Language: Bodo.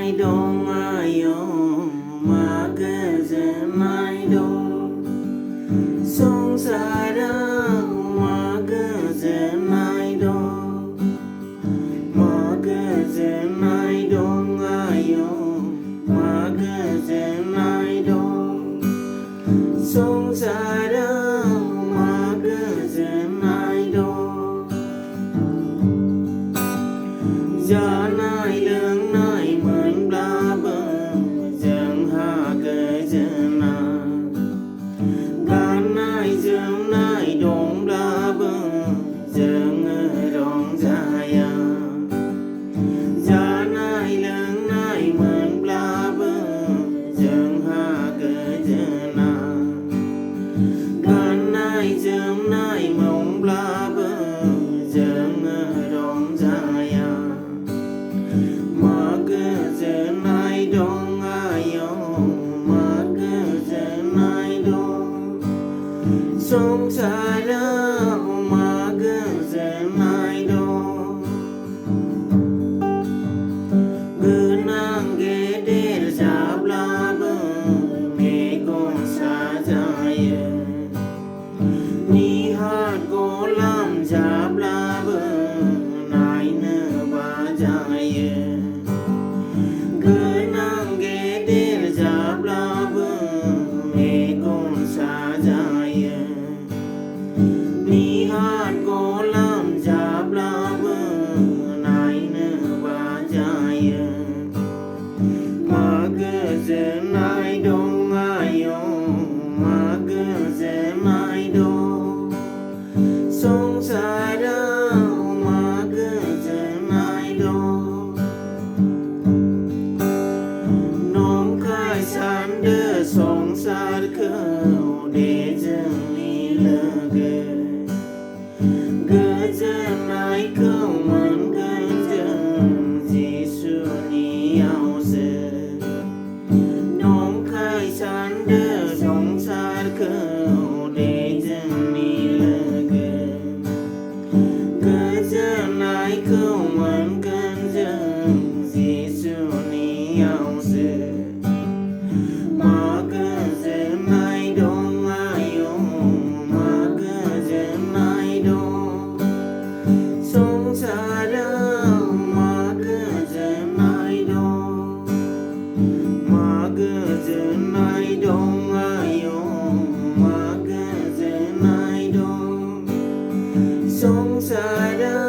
night on my own, my girls and night on. Songs I don't, my girls and night on. My girls and night on my own, my girls and night on. Songs I don't, my girls and night on. Giờ này lương này mượn bla bờ dần hà kề dần à gan này dần này đong bla bờ dần rong dài à giờ này lương này mượn bla bờ dần hà kề dần à gan này dần này mong bla bờ dần rong dài à. My girls and I don't, my girls and I don't. Songs I love, my girls and I don't. Good night, get it, zabla, me gon sa jaya. Ni hat go lam zabla, nai ne ba jaya. Ni hát có làm giáp la vơ nai nơ ba jaya. Ma gơ zơ nai dong ai yo, ma gơ zơ nai dong. Song sa da ma gơ zơ nai dong. Nong khai san đơ song sa khâu để dừng ni lơ gơ. Gazan ai câu man gazan Giêsu ni ao sơ nong khai san đơ song sa khâu để dừng ni lơ gơ. Gazan ai câu man gazan Giêsu ni ao sơ ma gazan ai dong ai yo ma gazan ai dong. Songs I don't, my girls and I don't. My girls and I don't, my girls and I don't. Songs I don't.